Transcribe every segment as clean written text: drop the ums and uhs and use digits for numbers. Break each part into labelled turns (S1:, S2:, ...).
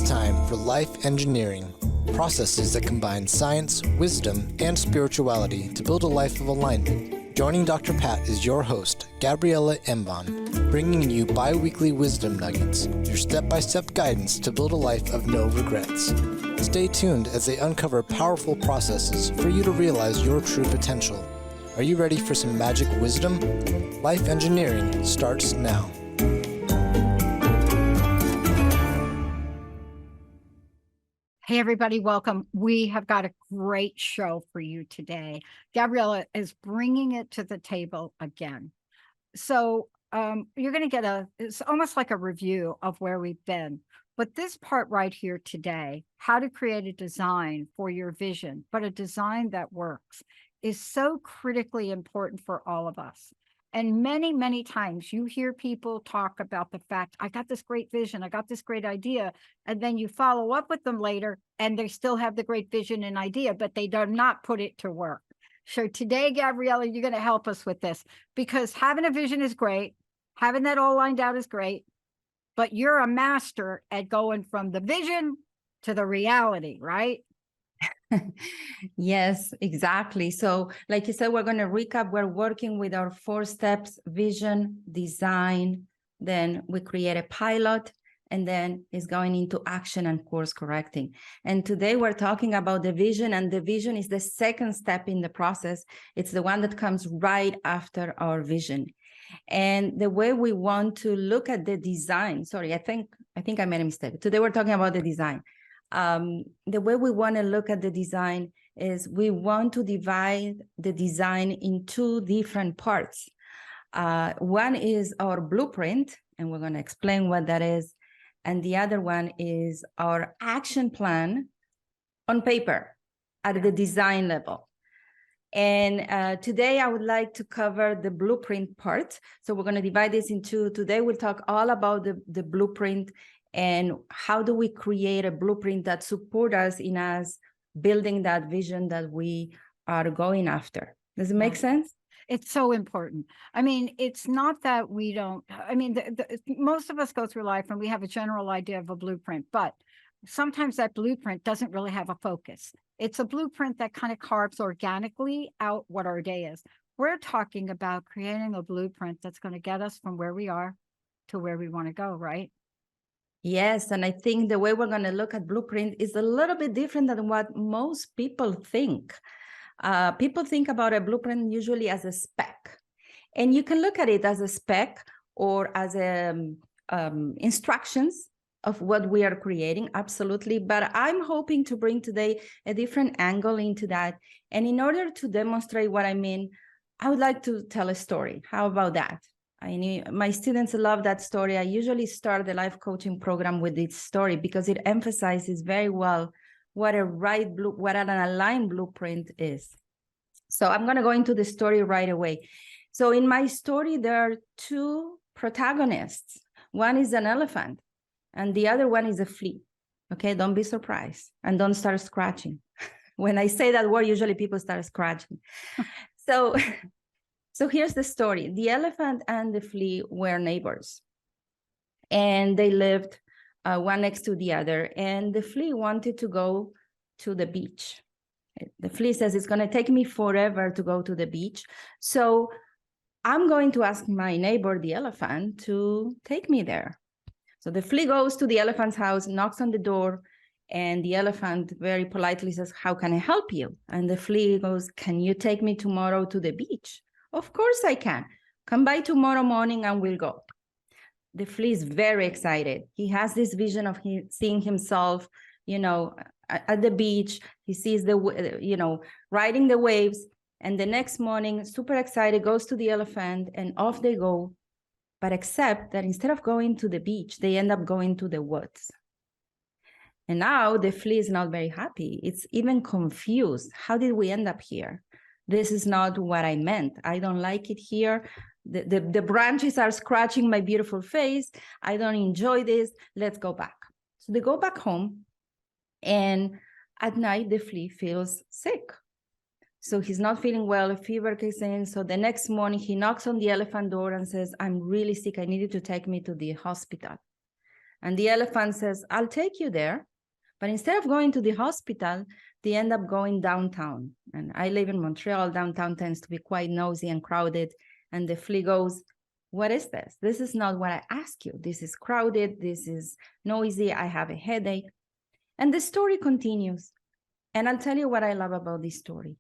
S1: It's time for Life Engineering, processes that combine science, wisdom, and spirituality to build a life of alignment. Joining Dr. Pat is your host, Gabriela Embon, bringing you bi-weekly wisdom nuggets, your step-by-step guidance to build a life of no regrets. Stay tuned as they uncover powerful processes for you to realize your true potential. Are you ready for some magic wisdom? Life Engineering starts now.
S2: Hey, everybody, welcome. We have got a great show for you today. Gabriela is bringing it to the table again. So you're going to get it's almost like a review of where we've been. But this part right here today, how to create a design for your vision, but a design that works, is so critically important for all of us. And many, many times you hear people talk about the fact, I got this great vision, I got this great idea, and then you follow up with them later and they still have the great vision and idea, but they do not put it to work. So today, Gabriela, you're going to help us with this, because having a vision is great, having that all lined out is great, but you're a master at going from the vision to the reality, right?
S3: Yes, exactly. So like you said, we're going to recap. We're working with our 4 steps: vision, design, then we create a pilot, and then it's going into action and course correcting. And today we're talking about the vision, and the vision is the second step in the process. It's the one that comes right after our vision. And the way we want to look at the design, sorry, I think I made a mistake. Today we're talking about the design. The way we want to look at the design is we want to divide the design in 2 different parts. One is our blueprint, and we're going to explain what that is. And the other one is our action plan on paper at the design level. And today I would like to cover the blueprint part. So we're going to divide this into, today we'll talk all about the blueprint and how do we create a blueprint that support us in us building that vision that we are going after. Does it make sense?
S2: It's so important. I mean, it's not that we don't, I mean, most of us go through life and we have a general idea of a blueprint, but sometimes that blueprint doesn't really have a focus. It's a blueprint that kind of carves organically out what our day is. We're talking about creating a blueprint that's going to get us from where we are to where we want to go, right?
S3: Yes, and I think the way we're going to look at blueprint is a little bit different than what most people think. People think about a blueprint usually as a spec, and you can look at it as a spec or as instructions of what we are creating, absolutely. But I'm hoping to bring today a different angle into that. And in order to demonstrate what I mean, I would like to tell a story. How about that? My students love that story. I usually start the life coaching program with this story because it emphasizes very well what an aligned blueprint is. So I'm going to go into the story right away. So in my story, there are 2 protagonists. One is an elephant and the other one is a flea. Okay, don't be surprised and don't start scratching. When I say that word, usually people start scratching. So here's the story. The elephant and the flea were neighbors, and they lived one next to the other, and the flea wanted to go to the beach. The flea says, it's going to take me forever to go to the beach, so I'm going to ask my neighbor, the elephant, to take me there. So the flea goes to the elephant's house, knocks on the door, and the elephant very politely says, how can I help you? And the flea goes, can you take me tomorrow to the beach? Of course I can. Come by tomorrow morning and we'll go. The flea is very excited. He has this vision of seeing himself, at the beach. He sees riding the waves. And the next morning, super excited, goes to the elephant and off they go. But except that instead of going to the beach, they end up going to the woods. And now the flea is not very happy. It's even confused. How did we end up here? This is not what I meant. I don't like it here. The branches are scratching my beautiful face. I don't enjoy this. Let's go back. So they go back home. And at night, the flea feels sick. So he's not feeling well, a fever kicks in. So the next morning, he knocks on the elephant door and says, I'm really sick. I need you to take me to the hospital. And the elephant says, I'll take you there. But instead of going to the hospital, they end up going downtown. And I live in Montreal. Downtown tends to be quite noisy and crowded. And the flea goes, what is this? This is not what I asked you. This is crowded. This is noisy. I have a headache. And the story continues. And I'll tell you what I love about this story.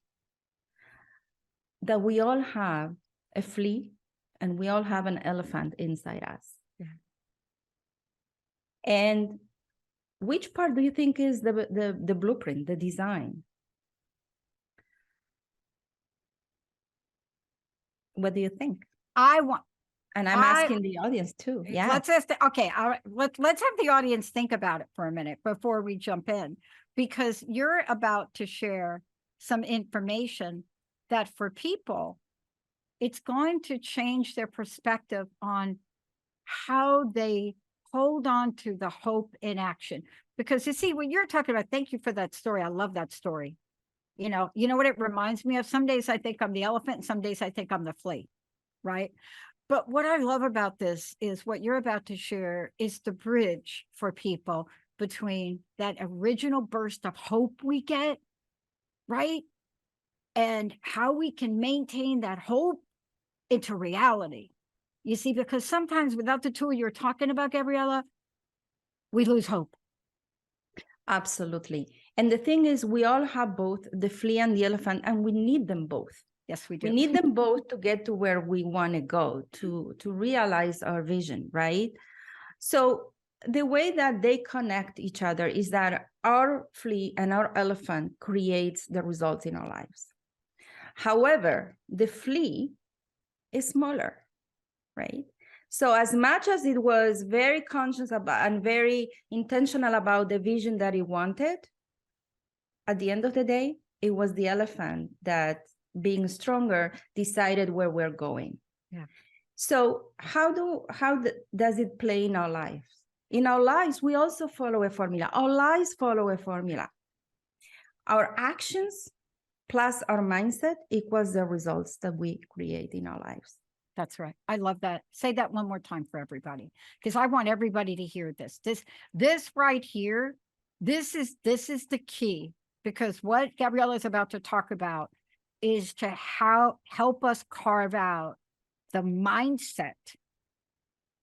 S3: That we all have a flea and we all have an elephant inside us.
S2: Yeah.
S3: And which part do you think is the blueprint, the design? What do you think? And I'm asking the audience too. Yeah.
S2: Let's ask let's have the audience think about it for a minute before we jump in, because you're about to share some information that for people, it's going to change their perspective on how they hold on to the hope in action. Because you see, when you're talking about, thank you for that story. I love that story. You know what it reminds me of? Some days I think I'm the elephant, and some days I think I'm the flea, right? But what I love about this is what you're about to share is the bridge for people between that original burst of hope we get, right? And how we can maintain that hope into reality. You see, because sometimes without the tool you're talking about, Gabriela, we lose hope.
S3: Absolutely. And the thing is, we all have both the flea and the elephant, and we need them both.
S2: Yes, we do.
S3: We need them both to get to where we want to go, to realize our vision, right? So the way that they connect each other is that our flea and our elephant creates the results in our lives. However, the flea is smaller, right? So as much as it was very conscious about and very intentional about the vision that it wanted, at the end of the day, it was the elephant that, being stronger, decided where we're going.
S2: Yeah.
S3: So how does it play in our lives? In our lives, we also follow a formula. Our lives follow a formula. Our actions plus our mindset equals the results that we create in our lives.
S2: That's right. I love that. Say that one more time for everybody, because I want everybody to hear this. This right here, this is the key, because what Gabriela is about to talk about is to help us carve out the mindset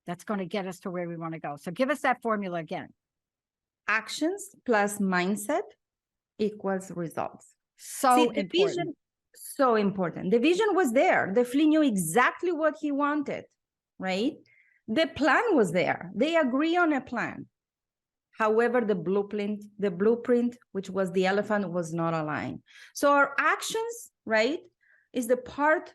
S2: that's going to get us to where we want to go. So give us that formula again.
S3: Actions plus mindset equals results.
S2: So
S3: the
S2: important.
S3: Vision, so important. The vision was there. The flea knew exactly what he wanted, right? The plan was there. They agree on a plan. However, the blueprint, which was the elephant, was not aligned. So our actions, right, is the part.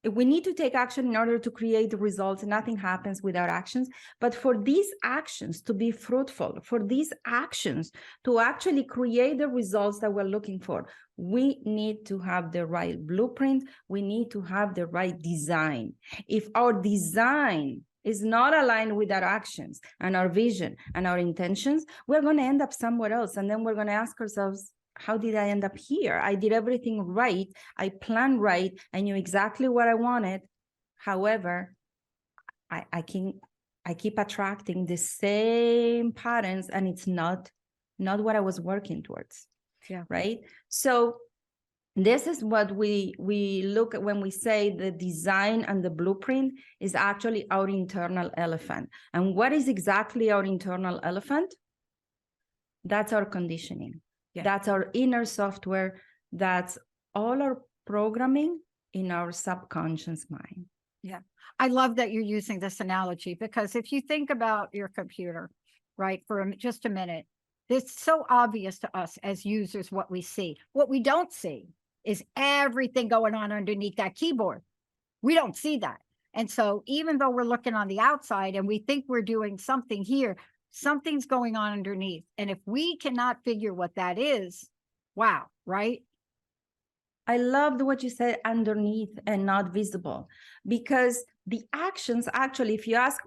S3: We need to take action in order to create the results. Nothing happens without actions. But for these actions to be fruitful, for these actions to actually create the results that we're looking for, we need to have the right blueprint. We need to have the right design. If our design is not aligned with our actions and our vision and our intentions, we're going to end up somewhere else. And then we're going to ask ourselves, how did I end up here? I did everything right. I planned right. I knew exactly what I wanted. However, I keep attracting the same patterns, and it's not what I was working towards.
S2: Yeah.
S3: Right. So this is what we look at when we say the design and the blueprint is actually our internal elephant. And what is exactly our internal elephant? That's our conditioning. Yeah. That's our inner software. That's all our programming in our subconscious mind.
S2: Yeah. I love that you're using this analogy, because if you think about your computer, right, for just a minute, it's so obvious to us as users what we see. What we don't see is everything going on underneath that keyboard. We don't see that. And so even though we're looking on the outside and we think we're doing something here, something's going on underneath. And if we cannot figure what that is, wow, right?
S3: I loved what you said, underneath and not visible, because the actions actually, if you ask,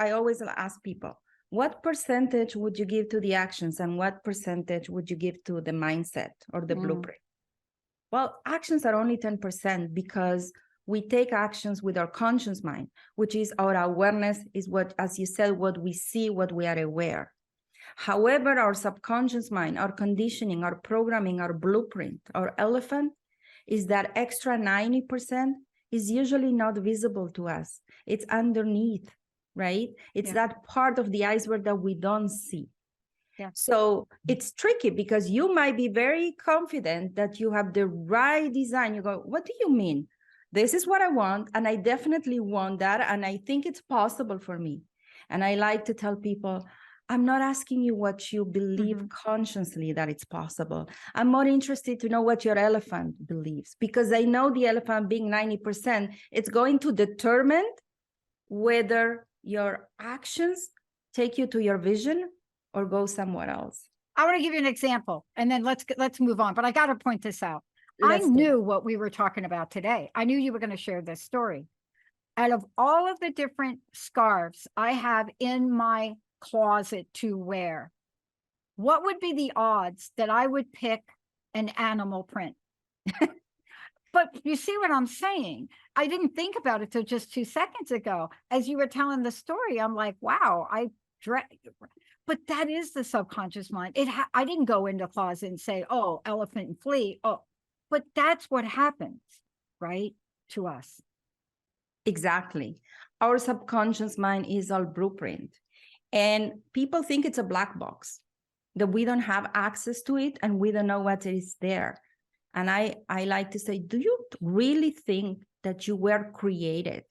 S3: I always ask people, what percentage would you give to the actions and what percentage would you give to the mindset or the blueprint? Well, actions are only 10% because we take actions with our conscious mind, which is our awareness, is what, as you said, what we see, what we are aware. However, our subconscious mind, our conditioning, our programming, our blueprint, our elephant, is that extra 90% is usually not visible to us. It's underneath, right? It's that part of the iceberg that we don't see.
S2: Yeah.
S3: So it's tricky because you might be very confident that you have the right design. You go, what do you mean? This is what I want, and I definitely want that, and I think it's possible for me. And I like to tell people, I'm not asking you what you believe consciously that it's possible. I'm more interested to know what your elephant believes, because I know the elephant being 90%, it's going to determine whether your actions take you to your vision or go somewhere else.
S2: I want to give you an example, and then let's move on. But I got to point this out. I knew what we were talking about today. I knew you were going to share this story. Out of all of the different scarves I have in my closet to wear, what would be the odds that I would pick an animal print? But you see what I'm saying? I didn't think about it till just 2 seconds ago. As you were telling the story, I'm like, wow, but that is the subconscious mind. I didn't go into the closet and say, oh, elephant and flea. Oh, but that's what happens, right, to us.
S3: Exactly. Our subconscious mind is our blueprint. And people think it's a black box, that we don't have access to it and we don't know what is there. And I like to say, do you really think that you were created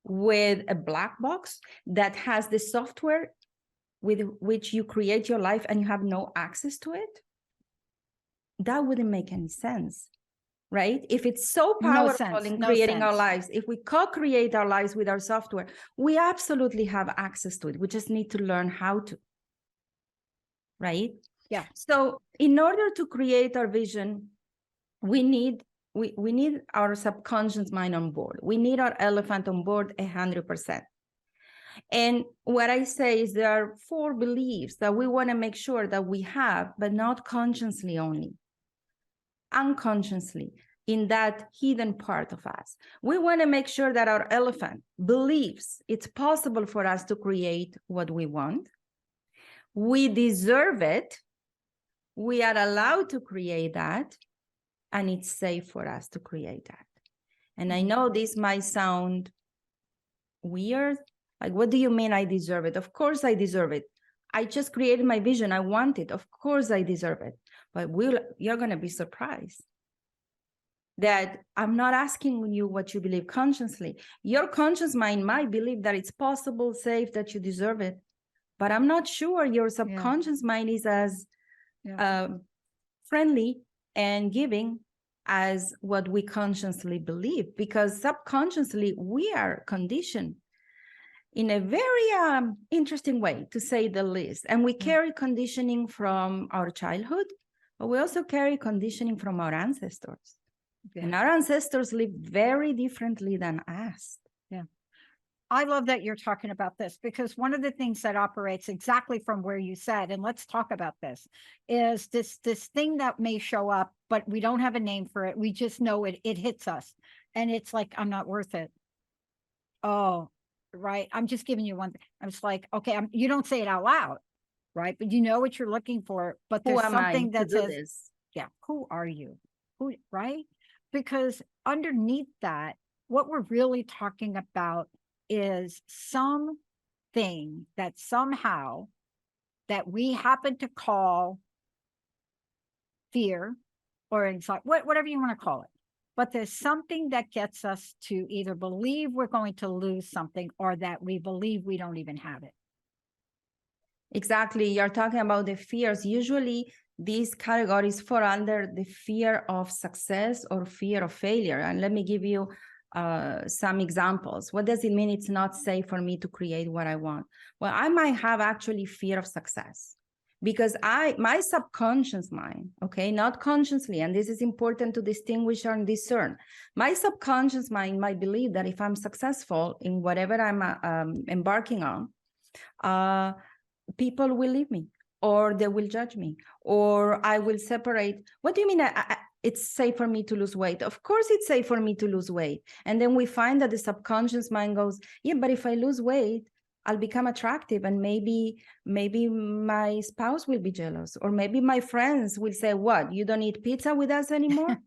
S3: with a black box that has the software with which you create your life and you have no access to it? That wouldn't make any sense, right? If it's so powerful in creating our lives, if we co-create our lives with our software, we absolutely have access to it. We just need to learn how to, right?
S2: Yeah.
S3: So in order to create our vision, we need our subconscious mind on board. We need our elephant on board 100%. And what I say is there are 4 beliefs that we want to make sure that we have, but not consciously only, unconsciously, in that hidden part of us. We want to make sure that our elephant believes it's possible for us to create what we want. We deserve it. We are allowed to create that, and it's safe for us to create that. And I know this might sound weird. Like, what do you mean I deserve it? Of course I deserve it. I just created my vision. I want it. Of course I deserve it. But you're going to be surprised that I'm not asking you what you believe consciously. Your conscious mind might believe that it's possible, safe, that you deserve it. But I'm not sure your subconscious mind is as friendly and giving as what we consciously believe, because subconsciously we are conditioned in a very interesting way, to say the least. And we carry conditioning from our childhood, but we also carry conditioning from our ancestors. Yeah. And our ancestors lived very differently than us.
S2: Yeah. I love that you're talking about this, because one of the things that operates exactly from where you said, and let's talk about this, is this thing that may show up, but we don't have a name for it. We just know it hits us. And it's like, I'm not worth it. Oh, right. I'm just giving you one thing. I'm just like, okay, you don't say it out loud, right? But you know what you're looking for. But there's something that says, yeah, who are you? Who, right? Because underneath that, what we're really talking about is something that somehow that we happen to call fear or anxiety, whatever you want to call it. But there's something that gets us to either believe we're going to lose something or that we believe we don't even have it.
S3: Exactly. You're talking about the fears. Usually these categories fall under the fear of success or fear of failure. And let me give you some examples. What does it mean it's not safe for me to create what I want? Well, I might have actually fear of success, because my subconscious mind, okay, not consciously, and this is important to distinguish and discern. My subconscious mind might believe that if I'm successful in whatever I'm embarking on, people will leave me. or they will judge me, or I will separate. What do you mean it's safe for me to lose weight? Of course it's safe for me to lose weight. And then we find that the subconscious mind goes, yeah, but if I lose weight, I'll become attractive, and maybe my spouse will be jealous, or maybe my friends will say, what, you don't eat pizza with us anymore?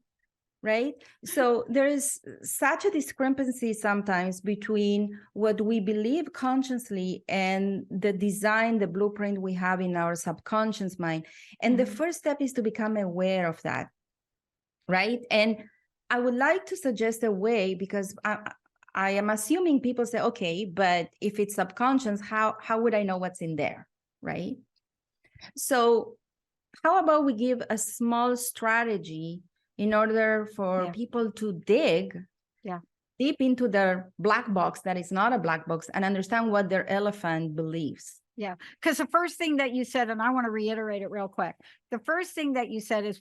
S3: Right? So there is such a discrepancy sometimes between what we believe consciously and the design, the blueprint we have in our subconscious mind. And the first step is to become aware of that, right? And I would like to suggest a way, because I am assuming people say, okay, but if it's subconscious, how would I know what's in there, right? So how about we give a small strategy in order for people to dig deep into their black box that is not a black box and understand what their elephant believes.
S2: Yeah, because the first thing that you said, and I want to reiterate it real quick. The first thing that you said is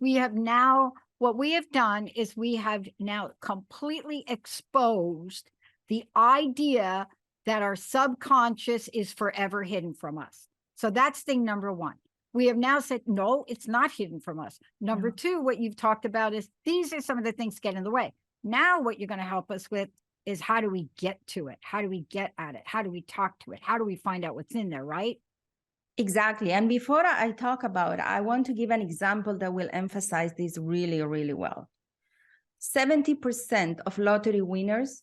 S2: what we have done is we have now completely exposed the idea that our subconscious is forever hidden from us. So that's thing number one. We have now said, no, it's not hidden from us. Number two, what you've talked about is these are some of the things that get in the way. Now, what you're going to help us with is how do we get to it? How do we get at it? How do we talk to it? How do we find out what's in there, right?
S3: Exactly. And before I talk about it, I want to give an example that will emphasize this really, really well. 70% of lottery winners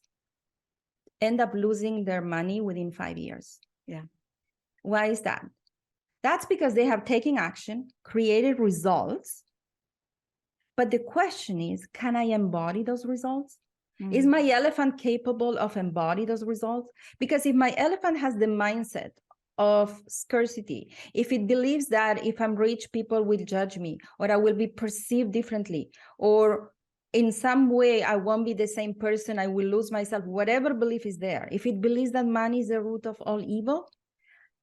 S3: end up losing their money within 5 years.
S2: Yeah.
S3: Why is that? That's because they have taken action, created results. But the question is, can I embody those results? Is my elephant capable of embody those results? Because if my elephant has the mindset of scarcity, if it believes that if I'm rich, people will judge me, or I will be perceived differently, or in some way I won't be the same person, I will lose myself, whatever belief is there. If it believes that money is the root of all evil,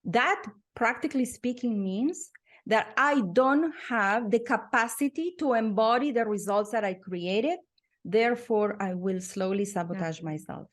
S3: that practically speaking means that I don't have the capacity to embody the results that I created. Therefore, I will slowly sabotage myself.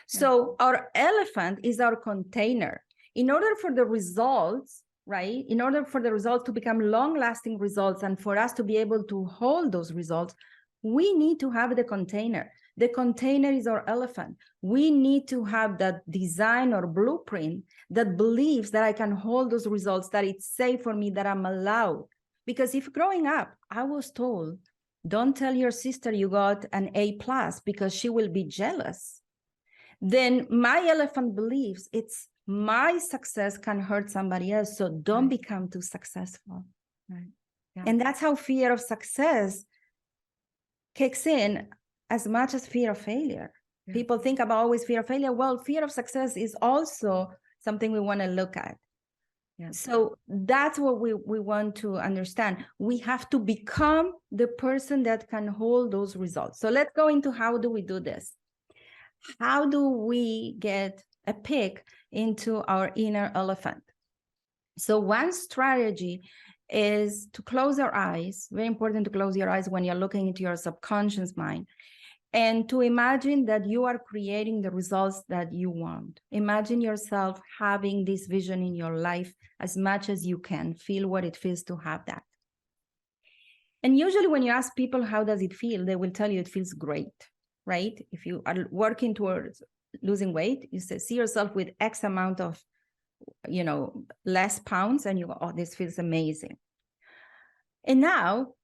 S3: So our elephant is our container. In order for the results, right? In order for the results to become long-lasting results and for us to be able to hold those results, we need to have the container. The container is our elephant. We need to have that design or blueprint that believes that I can hold those results, that it's safe for me, that I'm allowed. Because if growing up, I was told, don't tell your sister you got an A+ because she will be jealous. Then my elephant believes it's my success can hurt somebody else, so don't become too successful.
S2: Right. Yeah.
S3: And that's how fear of success kicks in as much as fear of failure. Yeah. People think about always fear of failure. Well, fear of success is also something we want to look at. Yeah. So that's what we want to understand. We have to become the person that can hold those results. So let's go into how do we do this? How do we get a peek into our inner elephant? So one strategy is to close our eyes. Very important to close your eyes when you're looking into your subconscious mind, and to imagine that you are creating the results that you want. Imagine yourself having this vision in your life as much as you can. Feel what it feels to have that. And usually when you ask people, how does it feel? They will tell you it feels great, right? If you are working towards losing weight, you say, see yourself with X amount of, less pounds, and you go, oh, this feels amazing. And now,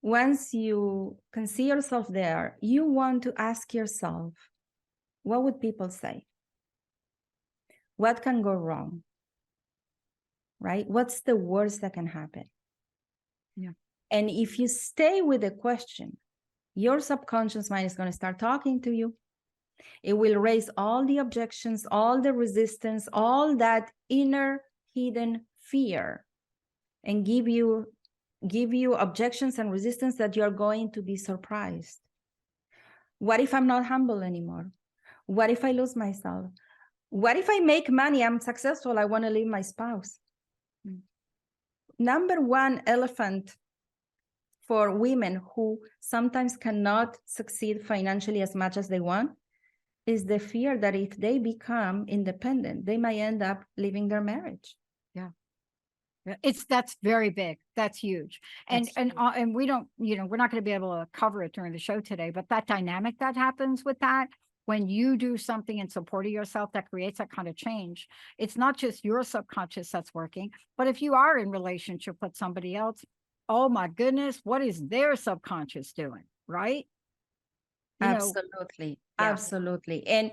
S3: once you can see yourself there, you want to ask yourself, what would people say? What can go wrong? Right? What's the worst that can happen?
S2: Yeah.
S3: And if you stay with the question, your subconscious mind is going to start talking to you. It will raise all the objections, all the resistance, all that inner hidden fear, and give you objections and resistance that you're going to be surprised. What if I'm not humble anymore? What if I lose myself? What if I make money, I'm successful, I want to leave my spouse? Number one elephant for women who sometimes cannot succeed financially as much as they want is the fear that if they become independent, they might end up leaving their marriage.
S2: Yeah. That's very big. That's huge. And
S3: That's
S2: and
S3: huge.
S2: and we don't, we're not going to be able to cover it during the show today, but that dynamic that happens with that, when you do something in support of yourself that creates that kind of change, it's not just your subconscious that's working, but if you are in relationship with somebody else, oh my goodness, what is their subconscious doing? Right?
S3: Absolutely.
S2: Yeah.
S3: Absolutely. And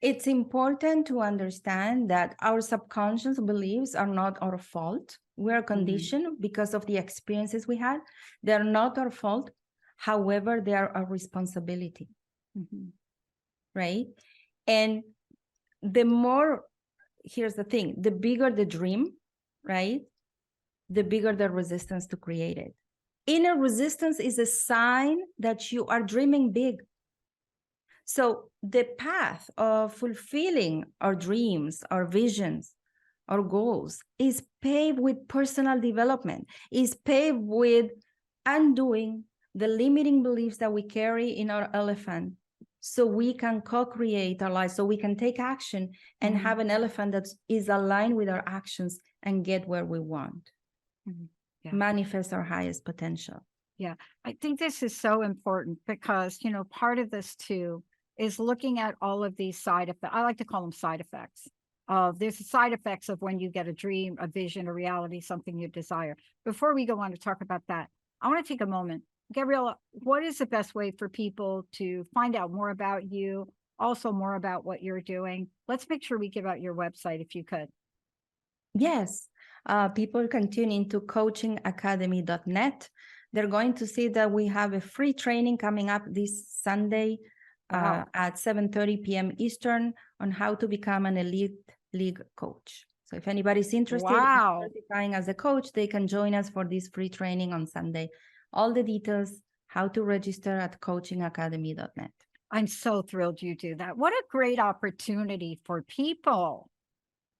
S3: it's important to understand that our subconscious beliefs are not our fault. We're conditioned because of the experiences we had. They're not our fault. However, they are our responsibility, right? And the more, here's the thing, the bigger the dream, right? The bigger the resistance to create it. Inner resistance is a sign that you are dreaming big. So the path of fulfilling our dreams, our visions, our goals is paved with personal development, is paved with undoing the limiting beliefs that we carry in our elephant, so we can co-create our life, so we can take action and have an elephant that is aligned with our actions and get where we want. Manifest our highest potential.
S2: Yeah, I think this is so important because, part of this too is looking at all of these side effects. I like to call them side effects. There's side effects of when you get a dream, a vision, a reality, something you desire. Before we go on to talk about that, I want to take a moment. Gabriela, what is the best way for people to find out more about you, also more about what you're doing? Let's make sure we give out your website if you could.
S3: Yes, people can tune into coachingacademy.net. They're going to see that we have a free training coming up this Sunday at 7:30 p.m. Eastern on how to become an elite league coach. So if anybody's interested in certifying as a coach, they can join us for this free training on Sunday. All the details, how to register at coachingacademy.net.
S2: I'm so thrilled you do that. What a great opportunity for people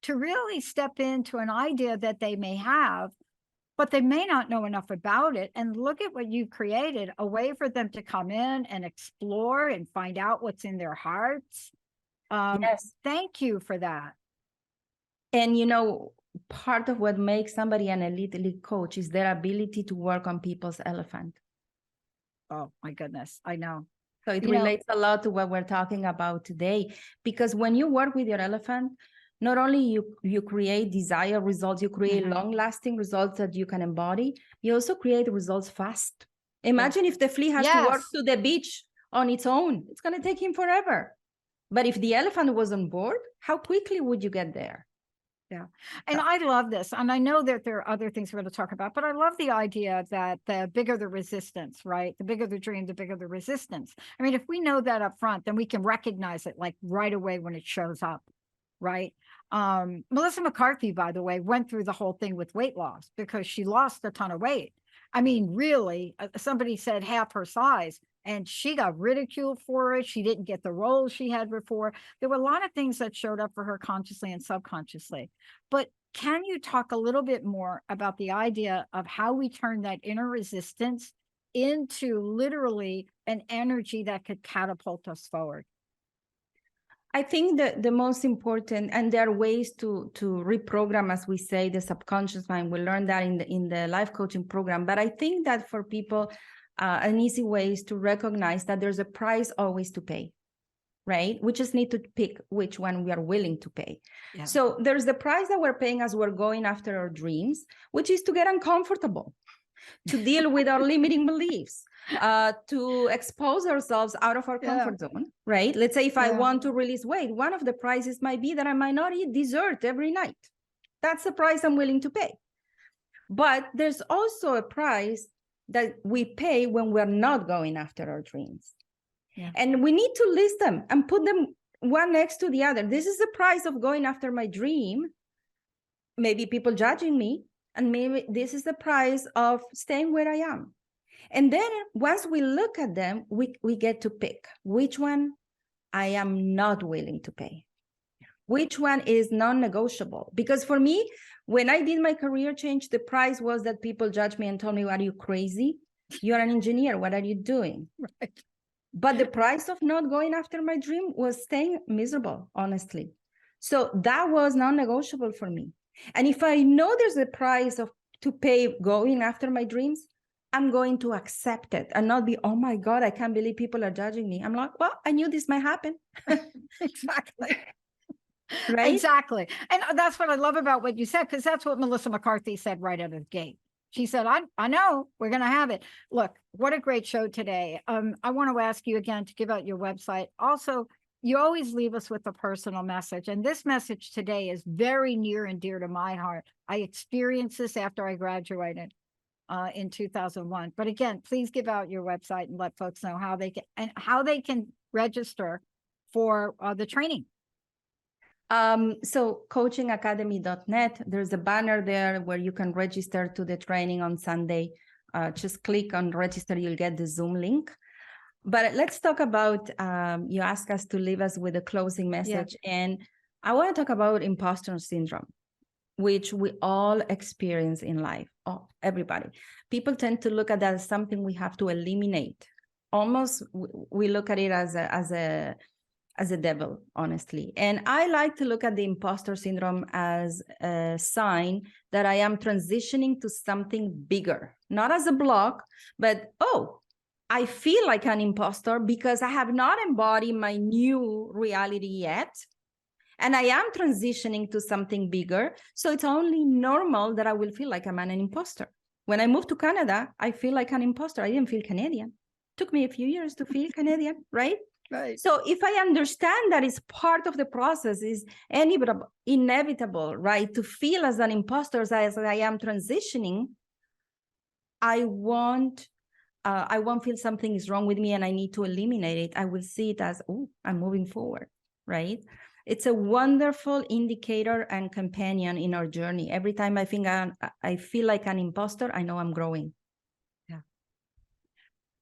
S2: to really step into an idea that they may have, but they may not know enough about it. And look at what you've created, a way for them to come in and explore and find out what's in their hearts.
S3: Yes.
S2: Thank you for that.
S3: And, part of what makes somebody an elite coach is their ability to work on people's elephant.
S2: Oh, my goodness. I know.
S3: So it relates a lot to what we're talking about today, because when you work with your elephant, not only you create desired results, you create long-lasting results that you can embody, you also create results fast. Imagine if the flea has to walk to the beach on its own. It's going to take him forever. But if the elephant was on board, how quickly would you get there?
S2: Yeah. And I love this. And I know that there are other things we're going to talk about, but I love the idea that the bigger the resistance, right? The bigger the dream, the bigger the resistance. I mean, if we know that up front, then we can recognize it like right away when it shows up, right? Melissa McCarthy, by the way, went through the whole thing with weight loss because she lost a ton of weight. I mean, really, somebody said half her size. And she got ridiculed for it. She didn't get the roles she had before. There were a lot of things that showed up for her consciously and subconsciously. But can you talk a little bit more about the idea of how we turn that inner resistance into literally an energy that could catapult us forward?
S3: I think that the most important, and there are ways to reprogram, as we say, the subconscious mind. We learn that in the life coaching program. But I think that for people, an easy way is to recognize that there's a price always to pay, right? We just need to pick which one we are willing to pay. Yeah. So there's the price that we're paying as we're going after our dreams, which is to get uncomfortable, to deal with our limiting beliefs, to expose ourselves out of our comfort zone, right? Let's say if I want to release weight, one of the prices might be that I might not eat dessert every night. That's the price I'm willing to pay. But there's also a price that we pay when we're not going after our dreams. Yeah. And we need to list them and put them one next to the other. This is the price of going after my dream. Maybe people judging me, and maybe this is the price of staying where I am. And then once we look at them, we get to pick which one I am not willing to pay. Which one is non-negotiable? Because for me, when I did my career change, the price was that people judged me and told me, are you crazy? You're an engineer. What are you doing? Right. But the price of not going after my dream was staying miserable, honestly. So that was non-negotiable for me. And if I know there's a price of to pay going after my dreams, I'm going to accept it and not be, oh my God, I can't believe people are judging me. I'm like, well, I knew this might happen.
S2: Exactly.
S3: Right?
S2: Exactly. And that's what I love about what you said, because that's what Melissa McCarthy said right out of the gate. She said, I know we're going to have it. Look, what a great show today. I want to ask you again to give out your website. Also, you always leave us with a personal message. And this message today is very near and dear to my heart. I experienced this after I graduated in 2001. But again, please give out your website and let folks know how they can register for the training.
S3: So coachingacademy.net, there's a banner there where you can register to the training on Sunday. Just click on register, you'll get the Zoom link. But let's talk about, you asked us to leave us with a closing message. Yeah. And I want to talk about imposter syndrome, which we all experience in life. Oh, everybody. People tend to look at that as something we have to eliminate. Almost, we look at it as a devil, honestly. And I like to look at the imposter syndrome as a sign that I am transitioning to something bigger, not as a block, but, oh, I feel like an imposter because I have not embodied my new reality yet. And I am transitioning to something bigger. So it's only normal that I will feel like I'm an imposter. When I moved to Canada, I feel like an imposter. I didn't feel Canadian. It took me a few years to feel Canadian, right?
S2: Right.
S3: So if I understand that it's part of the process, is inevitable, right? To feel as an imposter as I am transitioning, I won't feel something is wrong with me and I need to eliminate it. I will see it as, oh, I'm moving forward, right? It's a wonderful indicator and companion in our journey. Every time I feel like an imposter, I know I'm growing.
S2: Yeah.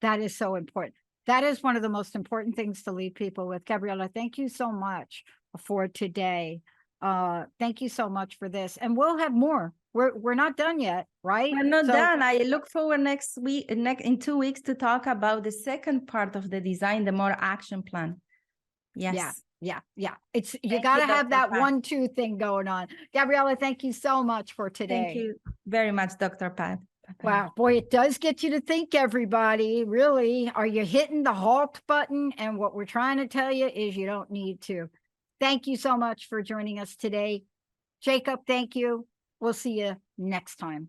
S2: That is so important. That is one of the most important things to leave people with. Gabriela, thank you so much for today. Thank you so much for this. And we'll have more. We're not done yet, right?
S3: We're not done. I look forward next week, in 2 weeks, to talk about the second part of the design, the more action plan. Yes.
S2: Yeah. It's you got to have that 1-2 thing going on. Gabriela, thank you so much for today.
S3: Thank you very much, Dr. Pat.
S2: Wow, boy, it does get you to think, everybody. Really, are you hitting the halt button? And what we're trying to tell you is you don't need to. Thank you so much for joining us today. Jacob, thank you. We'll see you next time.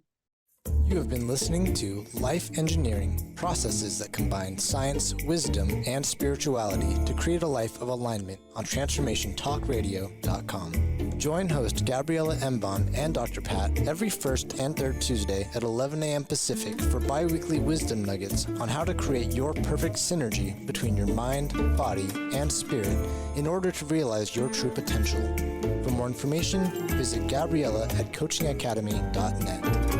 S1: You have been listening to Life Engineering, processes that combine science, wisdom, and spirituality to create a life of alignment on TransformationTalkRadio.com. Join host Gabriela Embon and Dr. Pat every first and third Tuesday at 11 a.m. Pacific for bi-weekly wisdom nuggets on how to create your perfect synergy between your mind, body, and spirit in order to realize your true potential. For more information, visit Gabriela at coachingacademy.net.